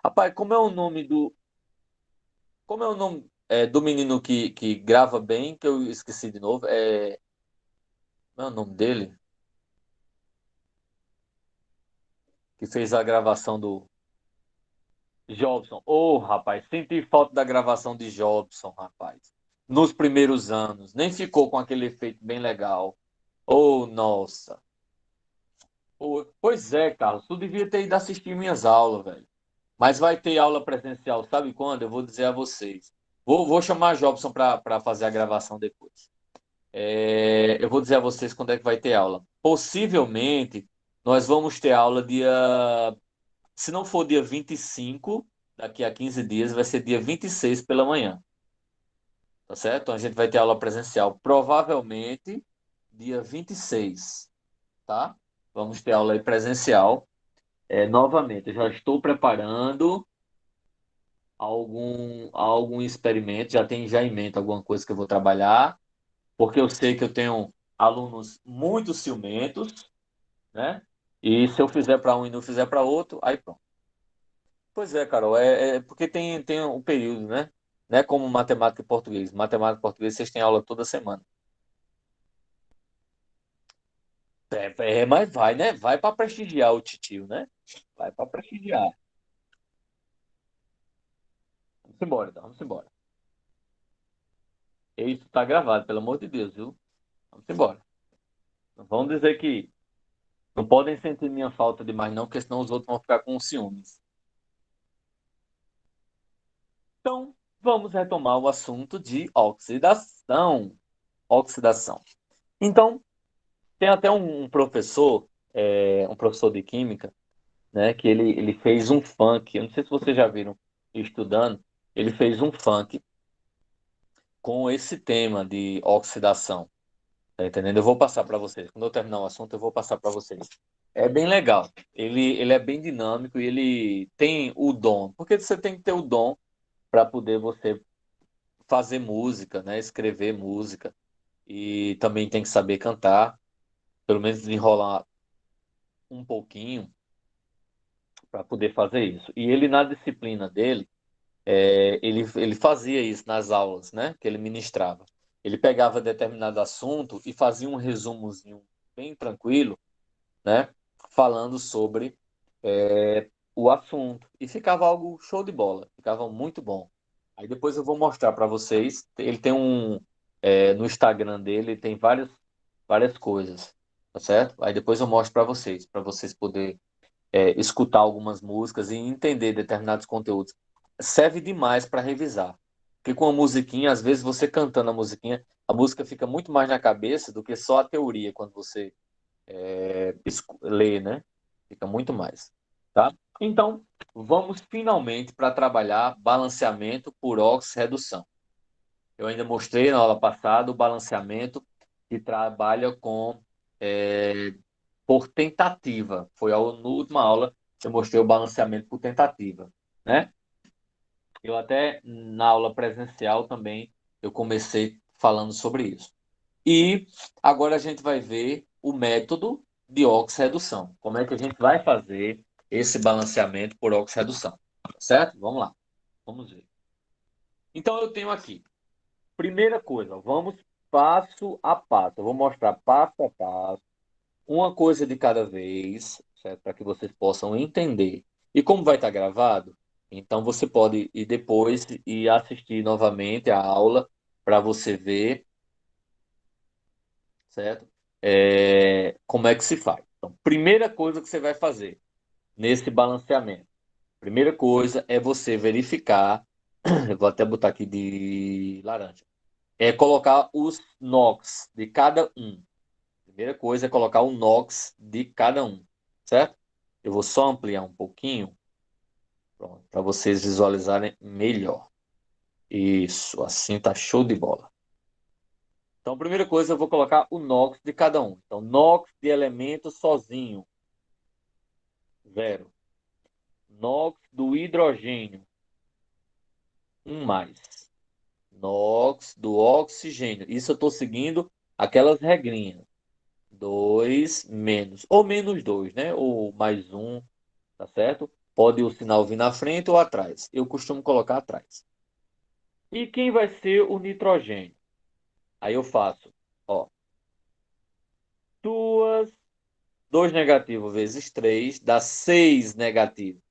Rapaz, como é o nome do menino que grava bem, que eu esqueci de novo? Como é o nome dele? Que fez a gravação do Jobson. Ô, rapaz, senti falta da gravação de Jobson, rapaz. Nos primeiros anos. Nem ficou com aquele efeito bem legal. Oh, nossa. Pois é, Carlos, tu devia ter ido assistir minhas aulas, velho. Mas vai ter aula presencial, sabe quando? Eu vou dizer a vocês. Vou chamar a Jobson para fazer a gravação depois. Eu vou dizer a vocês quando é que vai ter aula. Possivelmente, nós vamos ter aula dia. Se não for dia 25, daqui a 15 dias, vai ser dia 26 pela manhã. Tá certo? Então a gente vai ter aula presencial provavelmente dia 26, tá? Vamos ter aula aí presencial. Novamente, eu já estou preparando algum experimento, já tem já em mente alguma coisa que eu vou trabalhar, porque eu sei que eu tenho alunos muito ciumentos, né? E se eu fizer para um e não fizer para outro, aí pronto. Pois é, Carol, é porque tem um período, né? Não é como matemática e português. Matemática e português vocês têm aula toda semana. Mas vai, né? Vai para prestigiar o titio, né? Vai para prestigiar. Vamos embora, então, vamos embora. Isso tá gravado, pelo amor de Deus, viu? Vamos embora. Não vão dizer que não podem sentir minha falta demais, não, porque senão os outros vão ficar com ciúmes. Então, vamos retomar o assunto de oxidação. Oxidação. Então, tem até um professor, um professor de química, né, que ele fez um funk. Eu não sei se vocês já viram estudando. Ele fez um funk com esse tema de oxidação. Tá entendendo? Eu vou passar para vocês. Quando eu terminar o assunto, eu vou passar para vocês. É bem legal. Ele é bem dinâmico e ele tem o dom. Porque você tem que ter o dom para poder você fazer música, né? Escrever música. E também tem que saber cantar, pelo menos enrolar um pouquinho para poder fazer isso. E ele, na disciplina dele, ele fazia isso nas aulas, né? Que ele ministrava. Ele pegava determinado assunto e fazia um resumozinho bem tranquilo, né? Falando sobre o assunto. E ficava algo show de bola, ficava muito bom. Aí depois eu vou mostrar para vocês. Ele tem no Instagram dele, tem várias coisas, tá certo? Aí depois eu mostro para vocês poderem escutar algumas músicas e entender determinados conteúdos. Serve demais para revisar. Porque com a musiquinha, às vezes você cantando a música fica muito mais na cabeça do que só a teoria quando você lê, né? Fica muito mais, tá? Então, vamos finalmente para trabalhar balanceamento por oxirredução. Eu ainda mostrei na aula passada o balanceamento que trabalha com é, por tentativa. Foi na última aula que eu mostrei o balanceamento por tentativa, né? Eu até na aula presencial também eu comecei falando sobre isso. E agora a gente vai ver o método de oxirredução. Como é que a gente vai fazer esse balanceamento por oxirredução? Certo? Vamos lá. Vamos ver. Então eu tenho aqui. Primeira coisa, vamos passo a passo. Eu vou mostrar passo a passo, uma coisa de cada vez, certo? Para que vocês possam entender. E como vai estar gravado, então você pode ir depois e assistir novamente a aula para você ver, certo? Como é que se faz. Então, primeira coisa que você vai fazer nesse balanceamento. Primeira coisa é você verificar, eu vou até botar aqui de laranja, colocar os NOx de cada um. Primeira coisa é colocar o NOx de cada um, certo? Eu vou só ampliar um pouquinho, para vocês visualizarem melhor. Isso, assim tá show de bola. Então, primeira coisa, eu vou colocar o NOx de cada um. Então, NOx de elemento sozinho, zero. NOx do hidrogênio, um mais. NOx do oxigênio. Isso eu estou seguindo aquelas regrinhas. Dois menos. Ou menos dois, né? Ou mais um, tá certo? Pode o sinal vir na frente ou atrás. Eu costumo colocar atrás. E quem vai ser o nitrogênio? Aí eu faço, ó, duas, 2 negativo vezes 3 dá 6 negativo.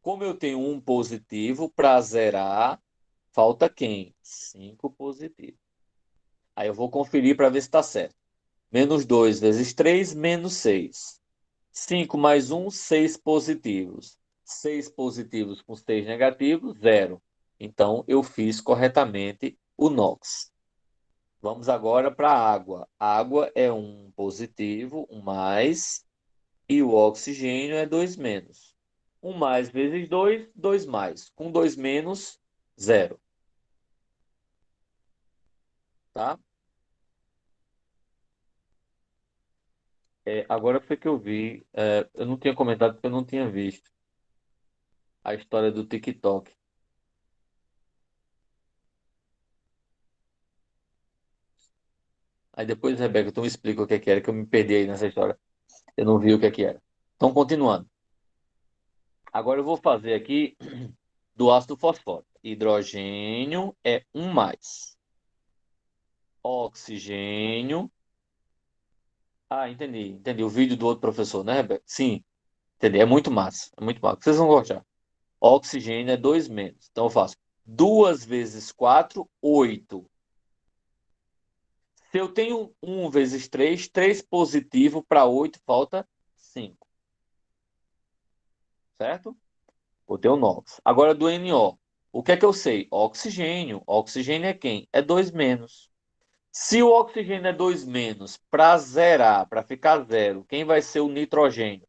Como eu tenho um positivo, para zerar, falta quem? 5 positivo. Aí eu vou conferir para ver se está certo. Menos 2 vezes 3 menos 6. 5 mais 1, 6 positivos. 6 positivos com 6 negativos, zero. Então, eu fiz corretamente o NOx. Vamos agora para a água. A água é um positivo, um mais, e o oxigênio é 2 menos. Um mais vezes 2, 2 mais. Com 2 menos, zero. Tá? Agora foi que eu vi. Eu não tinha comentado porque eu não tinha visto a história do TikTok. Aí depois, Rebeca, tu me explica o que é que era, que eu me perdi aí nessa história. Eu não vi o que é que era. Então, continuando. Agora eu vou fazer aqui do ácido fosfórico. Hidrogênio é um mais. Oxigênio. Ah, entendi. Entendi. O vídeo do outro professor, né, Rebeca? Sim, entendi. É muito massa. É muito massa. Vocês vão gostar. Oxigênio é 2 menos. Então eu faço 2 vezes 4, 8. Se eu tenho um vezes 3, 3 positivo para 8, falta 5. Certo? Botei o NOx. Agora do NO. O que é que eu sei? Oxigênio. Oxigênio é quem? É 2 menos. Se o oxigênio é 2 menos, para zerar, para ficar zero, quem vai ser o nitrogênio?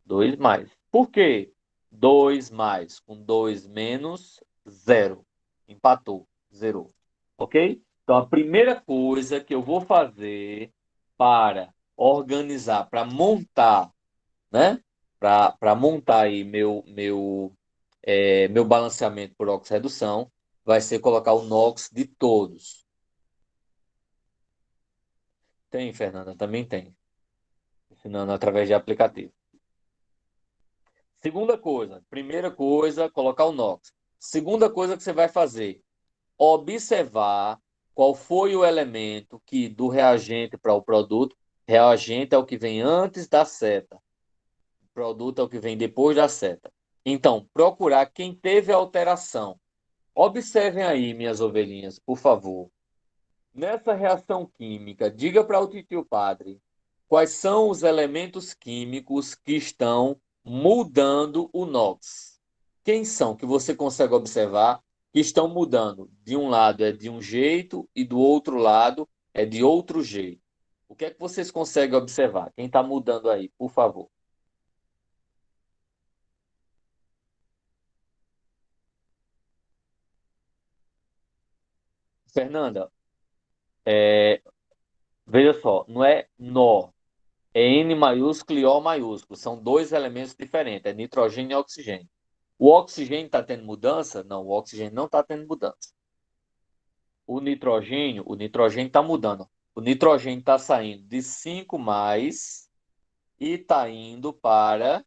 2 mais. Por quê? 2 mais. Com 2 menos, zero. Empatou. Zerou. Ok? Então, a primeira coisa que eu vou fazer para organizar, para montar, né? Para montar aí meu balanceamento por oxirredução, vai ser colocar o NOx de todos. Tem, Fernanda? Também tem. Ensinando através de aplicativo. Segunda coisa. Primeira coisa, colocar o NOx. Segunda coisa que você vai fazer, observar qual foi o elemento que do reagente para o produto. Reagente é o que vem antes da seta. O produto é o que vem depois da seta. Então, procurar quem teve alteração. Observem aí, minhas ovelhinhas, por favor. Nessa reação química, diga para o titio padre quais são os elementos químicos que estão mudando o NOx. Quem são que você consegue observar que estão mudando? De um lado é de um jeito e do outro lado é de outro jeito. O que é que vocês conseguem observar? Quem está mudando aí, por favor? Fernanda, veja só, não é nó, é N maiúsculo e O maiúsculo. São dois elementos diferentes, é nitrogênio e oxigênio. O oxigênio está tendo mudança? Não, o oxigênio não está tendo mudança. O nitrogênio está mudando. O nitrogênio está saindo de 5 mais e está indo para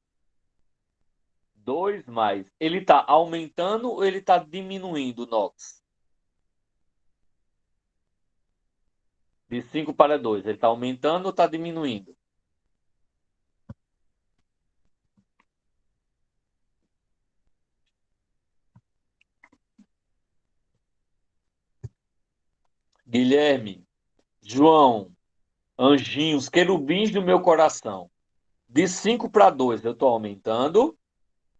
2 mais. Ele está aumentando ou ele está diminuindo o NOx? De 5 para 2. Ele está aumentando ou está diminuindo? Guilherme, João, anjinhos, querubins do meu coração. De 5 para 2, eu estou aumentando.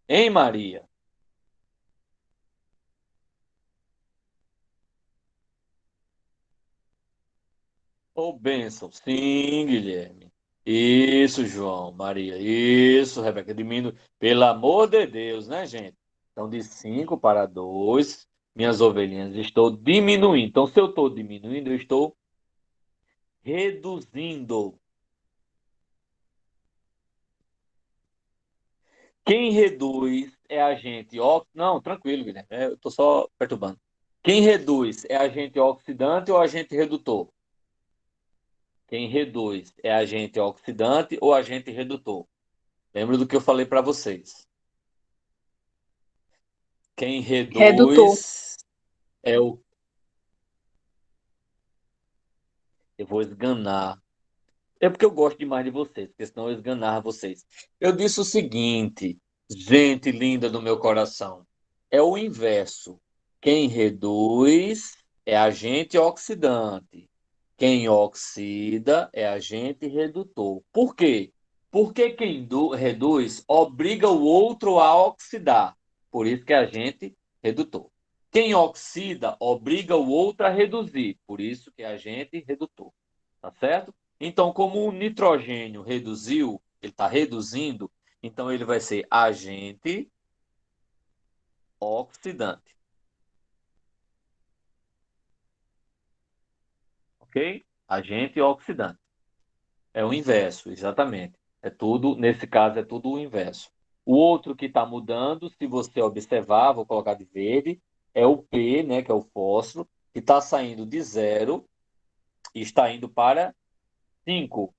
Hein, Maria? Ô, bênção. Sim, Guilherme. Isso, João, Maria. Isso, Rebeca. Diminui. Pelo amor de Deus, né, gente? Então, de 5 para 2, minhas ovelhinhas, estou diminuindo. Então, se eu estou diminuindo, eu estou reduzindo. Quem reduz é agente óxido. Não, tranquilo, Guilherme. Eu estou só perturbando. Quem reduz é agente oxidante ou agente redutor? Quem reduz é agente oxidante ou agente redutor? Lembra do que eu falei para vocês? Quem Redutor. reduz é o. Eu vou esganar. É porque eu gosto demais de vocês, porque senão eu esganar vocês. Eu disse o seguinte, gente linda do meu coração. É o inverso. Quem reduz é agente oxidante. Quem oxida é agente redutor. Por quê? Porque quem reduz obriga o outro a oxidar. Por isso que é agente redutor. Quem oxida obriga o outro a reduzir. Por isso que é agente redutor. Tá certo? Então, como o nitrogênio reduziu, ele está reduzindo, então ele vai ser agente oxidante. Ok? Agente oxidante. É o inverso, exatamente. É tudo, nesse caso, é tudo o inverso. O outro que está mudando, se você observar, vou colocar de verde, é o P, né, que é o fósforo, que está saindo de 0 e está indo para 5.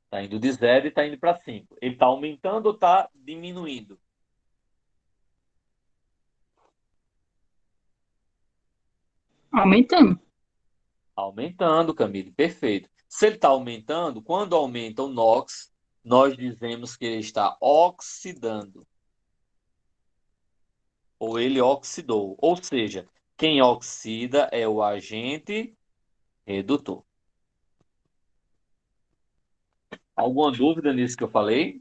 Está indo de 0 e está indo para 5. Ele está aumentando ou está diminuindo? Aumentando. Aumentando, Camille, perfeito. Se ele está aumentando, quando aumenta o NOx, nós dizemos que ele está oxidando, ou ele oxidou. Ou seja, quem oxida é o agente redutor. Alguma dúvida nisso que eu falei?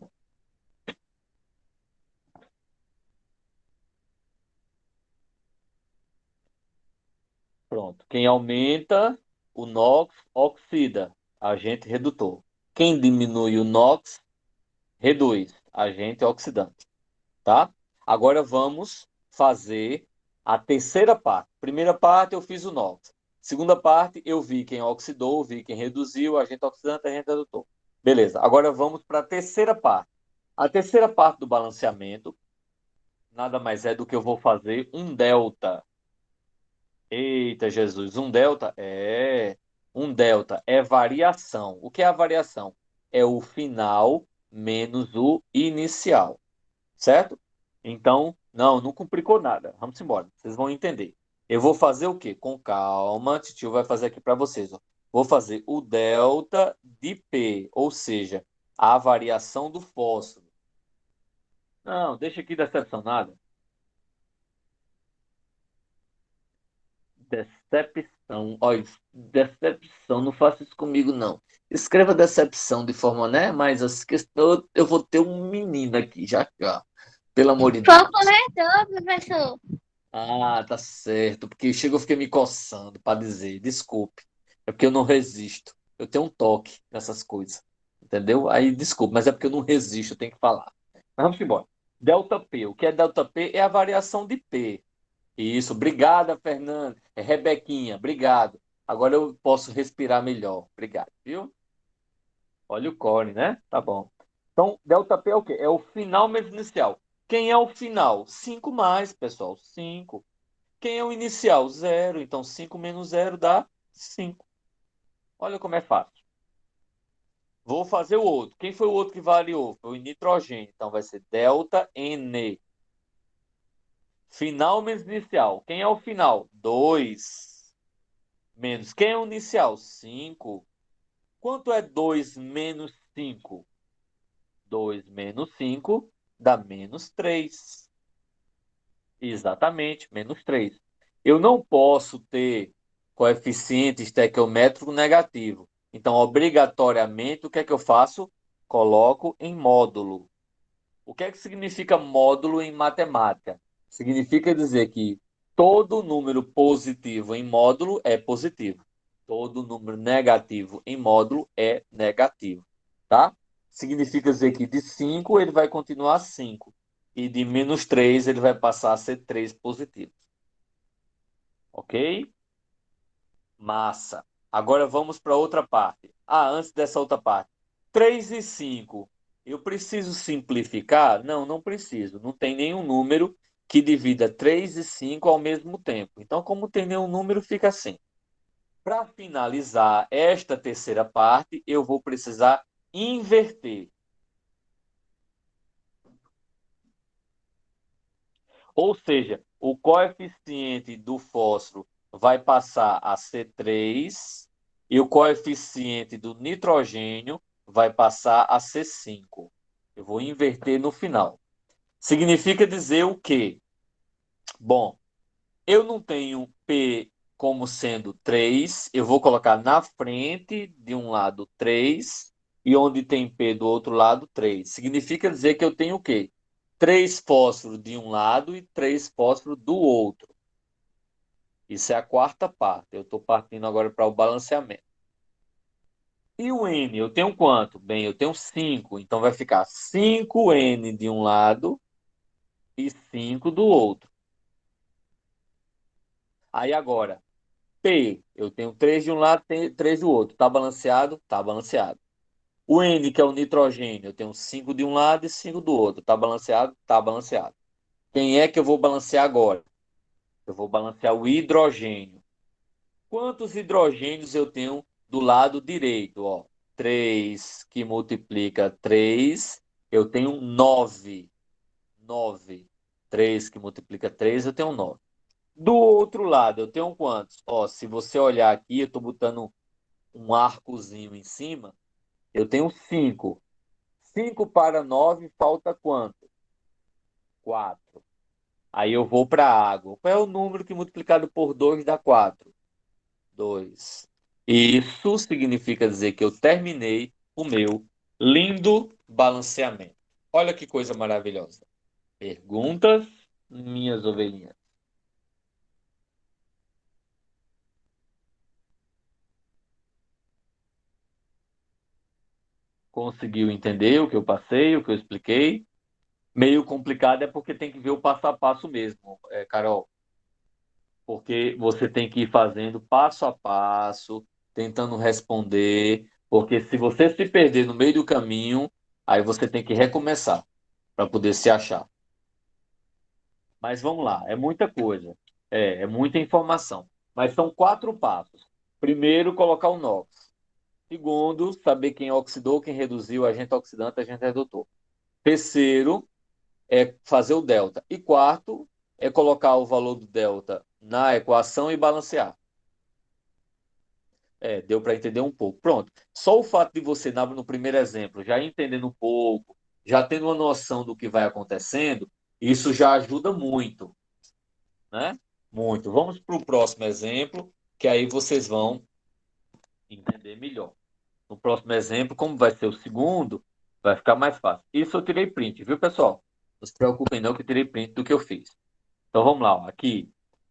Pronto. Quem aumenta o NOx, oxida, agente redutor. Quem diminui o NOx, reduz, agente oxidante. Tá? Agora vamos fazer a terceira parte. Primeira parte eu fiz o NOx. Segunda parte eu vi quem oxidou, vi quem reduziu, agente oxidante, agente redutor. Beleza. Agora vamos para a terceira parte. A terceira parte do balanceamento nada mais é do que eu vou fazer um delta. Eita, Jesus, um delta é variação. O que é a variação? É o final menos o inicial. Certo? Então, não complicou nada. Vamos embora. Vocês vão entender. Eu vou fazer o quê? Com calma, tio vai fazer aqui para vocês. Ó. Vou fazer o delta de P, ou seja, a variação do fósforo. Não, deixa aqui decepcionado. Decepção. Olha, decepção, não faça isso comigo, não. Escreva decepção de forma, né? Mas assim, que eu vou ter um menino aqui, já já. Pelo amor de Foi o Deus. corretor, professor. Ah, tá certo. Porque chega eu fiquei me coçando para dizer, desculpe. É porque eu não resisto. Eu tenho um toque nessas coisas. Entendeu? Aí, desculpe, mas é porque eu não resisto, eu tenho que falar. Mas vamos embora. Delta P. O que é delta P? É a variação de P. Isso. Obrigada, Fernanda. É Rebequinha. Obrigado. Agora eu posso respirar melhor. Obrigado, viu? Olha o core, né? Tá bom. Então, delta P é o quê? É o final menos inicial. Quem é o final? 5 mais, pessoal. 5. Quem é o inicial? Zero. Então, 5 menos zero dá 5. Olha como é fácil. Vou fazer o outro. Quem foi o outro que variou? Foi o nitrogênio. Então, vai ser delta N. Final menos inicial. Quem é o final? 2. Menos. Quem é o inicial? 5. Quanto é 2 menos 5? 2 menos 5 dá menos 3. Exatamente, menos 3. Eu não posso ter coeficiente estequiométrico negativo. Então, obrigatoriamente, o que é que eu faço? Coloco em módulo. O que é que significa módulo em matemática? Significa dizer que todo número positivo em módulo é positivo. Todo número negativo em módulo é negativo. Tá? Significa dizer que de 5 ele vai continuar 5. E de menos 3 ele vai passar a ser 3 positivo. Ok? Massa. Agora vamos para outra parte. Ah, antes dessa outra parte. 3 e 5. Eu preciso simplificar? Não, não preciso. Não tem nenhum número que divida 3 e 5 ao mesmo tempo. Então, como tem nenhum número, fica assim. Para finalizar esta terceira parte, eu vou precisar inverter. Ou seja, o coeficiente do fósforo vai passar a ser 3 e o coeficiente do nitrogênio vai passar a ser 5. Eu vou inverter no final. Significa dizer o quê? Bom, eu não tenho P como sendo 3, eu vou colocar na frente de um lado 3 e onde tem P do outro lado 3. Significa dizer que eu tenho o quê? 3 fósforos de um lado e 3 fósforos do outro. Isso é a quarta parte. Eu estou partindo agora para o balanceamento. E o N, eu tenho quanto? Bem, eu tenho 5. Então vai ficar 5N de um lado e 5 do outro. Aí agora, P, eu tenho 3 de um lado e 3 do outro. Está balanceado? Está balanceado. O N, que é o nitrogênio, eu tenho 5 de um lado e 5 do outro. Está balanceado? Está balanceado. Quem é que eu vou balancear agora? Eu vou balancear o hidrogênio. Quantos hidrogênios eu tenho do lado direito? Ó, 3 que multiplica 3, eu tenho 9. 9. 3 que multiplica 3, eu tenho 9. Do outro lado, eu tenho quantos? Ó, se você olhar aqui, eu estou botando um arcozinho em cima, eu tenho 5. 5 para 9, falta quanto? 4. Aí eu vou para a água. Qual é o número que multiplicado por 2 dá 4? 2. Isso significa dizer que eu terminei o meu lindo balanceamento. Olha que coisa maravilhosa. Perguntas, minhas ovelhinhas. Conseguiu entender o que eu passei, o que eu expliquei? Meio complicado é porque tem que ver o passo a passo mesmo, Carol. Porque você tem que ir fazendo passo a passo, tentando responder, porque se você se perder no meio do caminho, aí você tem que recomeçar para poder se achar. Mas vamos lá, é muita coisa, é muita informação. Mas são quatro passos. Primeiro, colocar o NOx. Segundo, saber quem oxidou, quem reduziu, agente oxidante, agente redutor. Terceiro, é fazer o delta. E quarto, é colocar o valor do delta na equação e balancear. Deu para entender um pouco. Pronto. Só o fato de você, no primeiro exemplo, já entendendo um pouco, já tendo uma noção do que vai acontecendo, isso já ajuda muito, né? Muito. Vamos para o próximo exemplo, que aí vocês vão entender melhor. No próximo exemplo, como vai ser o segundo, vai ficar mais fácil. Isso eu tirei print, viu, pessoal? Não se preocupem não que eu tirei print do que eu fiz. Então vamos lá, ó. Aqui.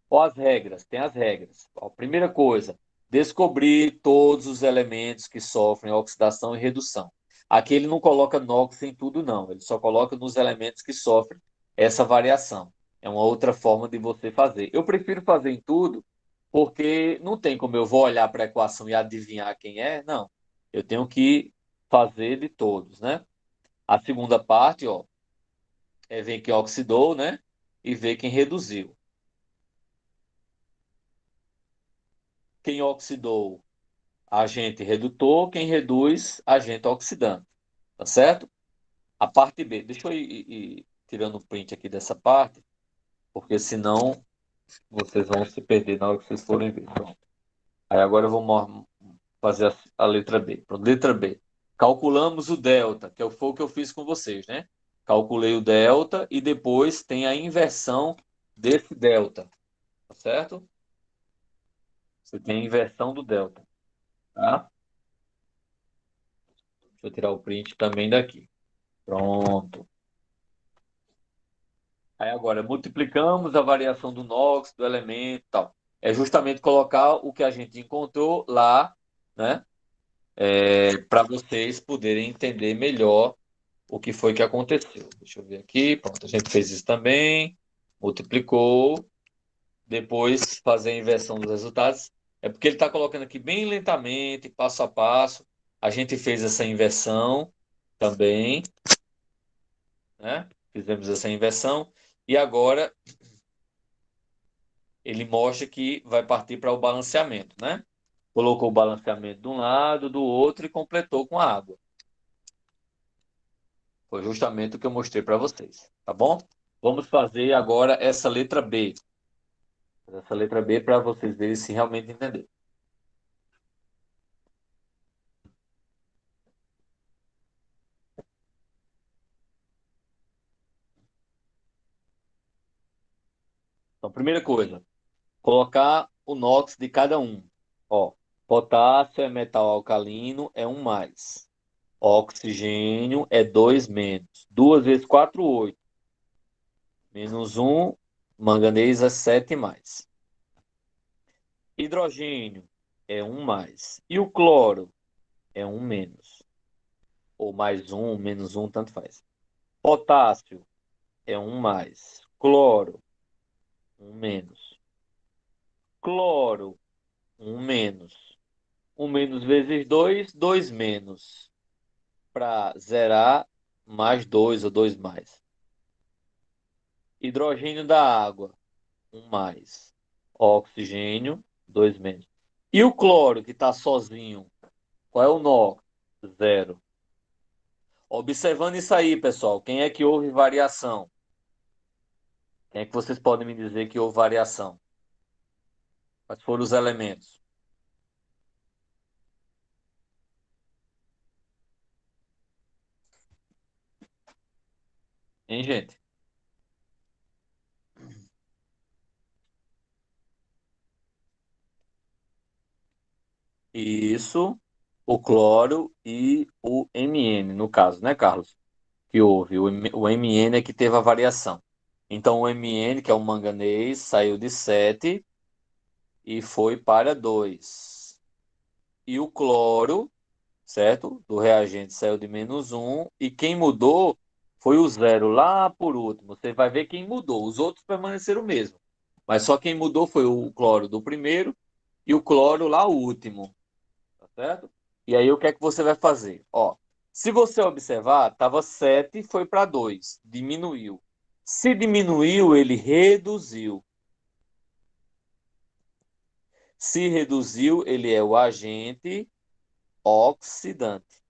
Ó, as regras, tem as regras. Ó, primeira coisa, descobrir todos os elementos que sofrem oxidação e redução. Aqui ele não coloca NOx em tudo, não. Ele só coloca nos elementos que sofrem essa variação. É uma outra forma de você fazer. Eu prefiro fazer em tudo, porque não tem como eu vou olhar para a equação e adivinhar quem é. Não. Eu tenho que fazer de todos, né? A segunda parte, ó, é ver quem oxidou, né? E ver quem reduziu. Quem oxidou, agente redutor, quem reduz, agente oxidante. Tá certo? A parte B. Deixa eu ir tirando o print aqui dessa parte, porque senão vocês vão se perder na hora que vocês forem ver. Pronto. Aí agora eu vou fazer a letra B. Pronto, letra B. Calculamos o delta, que foi o que eu fiz com vocês, né? Calculei o delta e depois tem a inversão desse delta. Tá certo? Você tem a inversão do delta. Tá? Deixa eu tirar o print também daqui. Pronto. Aí agora, multiplicamos a variação do NOx, do elemento e tal. É justamente colocar o que a gente encontrou lá, né? Para vocês poderem entender melhor o que foi que aconteceu. Deixa eu ver aqui. Pronto, a gente fez isso também. Multiplicou. Depois fazer a inversão dos resultados. É porque ele está colocando aqui bem lentamente, passo a passo. A gente fez essa inversão também, né? Fizemos essa inversão. E agora ele mostra que vai partir para o balanceamento, né? Colocou o balanceamento de um lado, do outro e completou com a água. Foi justamente o que eu mostrei para vocês, tá bom? Vamos fazer agora essa letra B. Essa letra B para vocês verem se realmente entenderam. Então, primeira coisa, colocar o NOx de cada um. Ó, potássio é metal alcalino, é um mais. Oxigênio é 2 menos. 2 vezes 4, 8. Menos um, manganês é 7 mais. Hidrogênio é um mais. E o cloro é um menos. Ou mais um, menos um, tanto faz. Potássio é um mais. Cloro, um menos. Cloro, um menos. Um menos vezes dois, dois menos. Para zerar, mais dois ou dois mais. Hidrogênio da água, um mais. Oxigênio, dois menos. E o cloro, que está sozinho, qual é o nó? Zero. Observando isso aí, pessoal, quem é que houve variação? Quem é que vocês podem me dizer que houve variação? Quais foram os elementos? Hein, gente? Isso, o cloro e o MN, no caso, né, Carlos? Que houve. O MN é que teve a variação. Então, o MN, que é o manganês, saiu de 7 e foi para 2. E o cloro, certo? Do reagente saiu de -1. E quem mudou foi o zero lá por último. Você vai ver quem mudou. Os outros permaneceram o mesmo. Mas só quem mudou foi o cloro do primeiro e o cloro lá o último. Tá certo? E aí o que é que você vai fazer? Ó, se você observar, estava 7 foi para 2, diminuiu. Se diminuiu, ele reduziu. Se reduziu, ele é o agente oxidante.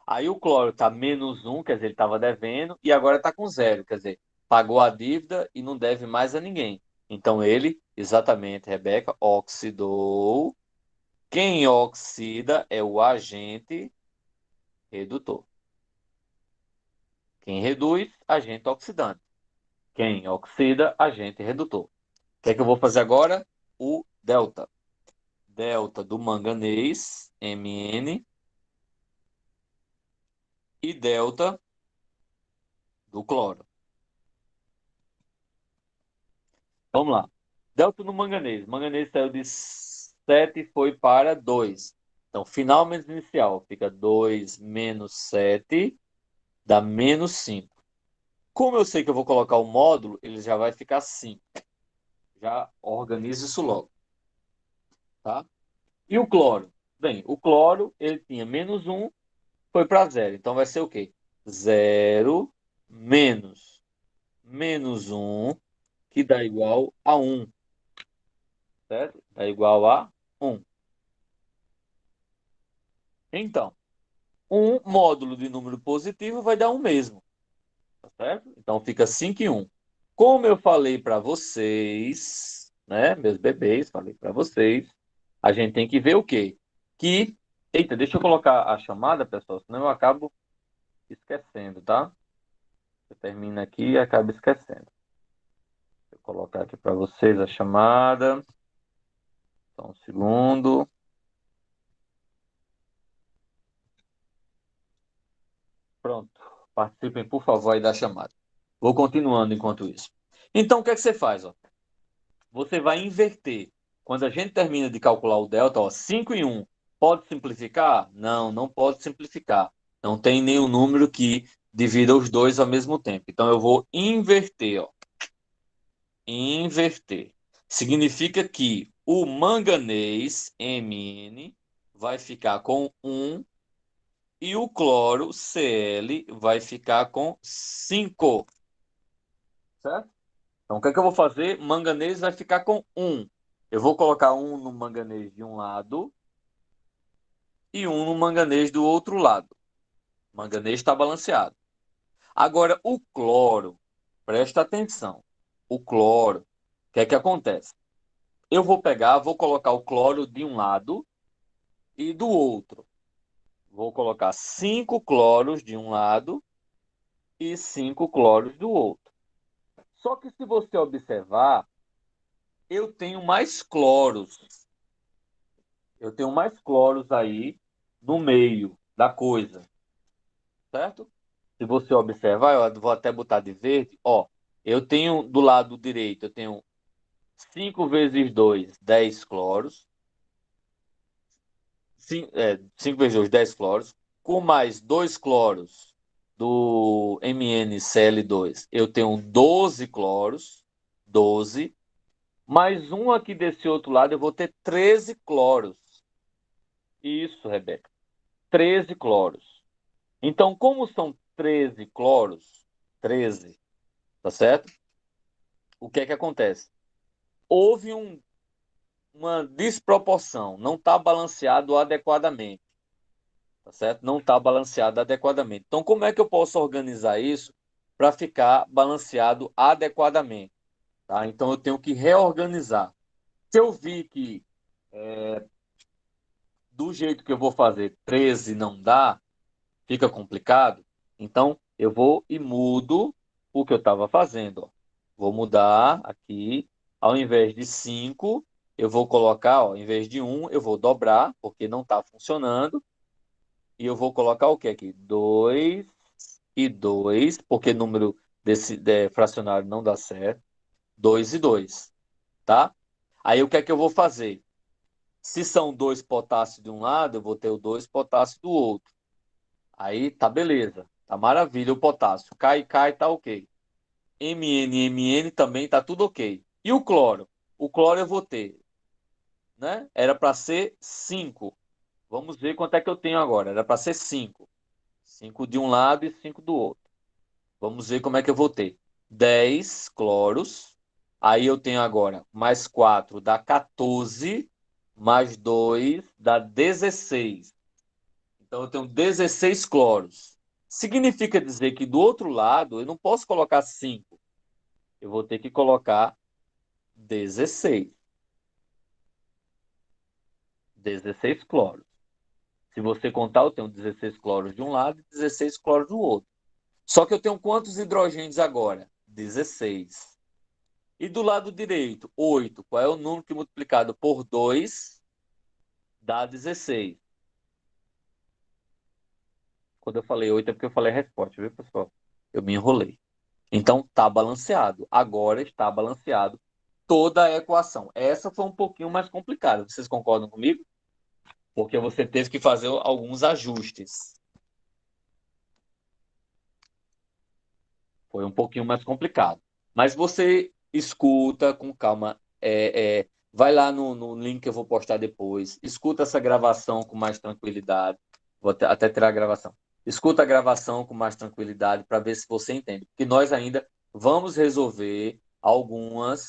Aí o cloro está -1, quer dizer, ele estava devendo, e agora está com zero, quer dizer, pagou a dívida e não deve mais a ninguém. Então ele, exatamente, Rebeca, oxidou. Quem oxida é o agente redutor. Quem reduz, agente oxidante. Quem oxida, agente redutor. O que é que eu vou fazer agora? O delta. Delta do manganês, Mn, e delta do cloro. Vamos lá. Delta no manganês. Manganês saiu de 7 e foi para 2. Então, final menos inicial fica 2 menos 7 dá -5. Como eu sei que eu vou colocar o módulo, ele já vai ficar 5. Já organiza isso logo, tá? E o cloro? Bem, o cloro, ele tinha -1, foi para zero. Então vai ser o quê? Zero menos -1, que dá igual a 1, certo? Dá igual a 1. Então, um módulo de número positivo vai dar um mesmo, tá certo? Então fica 5 e 1. Como eu falei para vocês, né, meus bebês, falei para vocês, a gente tem que ver o quê? Que, eita, deixa eu colocar a chamada, pessoal, senão eu acabo esquecendo, tá? Você termina aqui e acaba esquecendo. Vou colocar aqui para vocês a chamada. Só um segundo. Pronto. Participem, por favor, aí da chamada. Vou continuando enquanto isso. Então, o que é que você faz? Ó? Você vai inverter. Quando a gente termina de calcular o delta, ó, 5 e 1, pode simplificar? Não, não pode simplificar. Não tem nenhum número que divida os dois ao mesmo tempo. Então, eu vou inverter. Ó. Inverter. Significa que o manganês, Mn, vai ficar com 1 e o cloro, Cl, vai ficar com 5. Certo? Então, o que é que eu vou fazer? Manganês vai ficar com 1. Eu vou colocar um no manganês de um lado e um no manganês do outro lado. O manganês está balanceado. Agora, o cloro. presta atenção. O cloro, o que é que acontece? Eu vou pegar, vou colocar o cloro de um lado e do outro. Vou colocar 5 cloros de um lado e 5 cloros do outro. Só que se você observar, eu tenho mais cloros. Eu tenho mais cloros aí no meio da coisa, certo? Se você observar, eu vou até botar de verde, ó, eu tenho do lado direito, eu tenho 5 vezes 2, 10 cloros. 5 vezes 2, 10 cloros. Com mais 2 cloros do MnCl2, eu tenho 12 cloros. 12. Mais um aqui desse outro lado, eu vou ter 13 cloros. Isso, Rebeca. 13 cloros. Então, como são 13 cloros, 13, tá certo? O que é que acontece? Houve uma desproporção, não está balanceado adequadamente, tá certo? Não está balanceado adequadamente. Então, como é que eu posso organizar isso para ficar balanceado adequadamente, tá? Então, eu tenho que reorganizar. Se eu vi que do jeito que eu vou fazer 13 não dá, fica complicado, então eu vou e mudo o que eu estava fazendo, ó. Vou mudar aqui, ao invés de 5, eu vou colocar, ó, ao invés de um, eu vou dobrar, porque não está funcionando, e eu vou colocar o que aqui? 2 e 2, porque número fracionário não dá certo. 2 e 2, tá? Aí o que é que eu vou fazer? Se são 2 potássio de um lado, eu vou ter o 2 potássio do outro. Aí tá beleza, tá maravilha o potássio. Cai, cai, tá ok. Mn também tá tudo ok. E o cloro? O cloro eu vou ter, né? Era para ser 5. Vamos ver quanto é que eu tenho agora. Era para ser 5. 5 de um lado e 5 do outro. Vamos ver como é que eu vou ter. 10 cloros. Aí eu tenho agora mais 4 dá 14, mais 2 dá 16. Então eu tenho 16 cloros. Significa dizer que do outro lado eu não posso colocar 5. Eu vou ter que colocar 16. 16 cloros. Se você contar, eu tenho 16 cloros de um lado e 16 cloros do outro. Só que eu tenho quantos hidrogênios agora? 16. E do lado direito, 8. Qual é o número que multiplicado por 2 dá 16? Quando eu falei 8 é porque eu falei a resposta, viu, pessoal? Eu me enrolei. Então, está balanceado. Agora está balanceado toda a equação. Essa foi um pouquinho mais complicada. Vocês concordam comigo? Porque você teve que fazer alguns ajustes. Foi um pouquinho mais complicado. Mas você escuta com calma. Vai lá no link que eu vou postar depois. Escuta essa gravação com mais tranquilidade. Vou até tirar a gravação. Escuta a gravação com mais tranquilidade para ver se você entende. Porque nós ainda vamos resolver algumas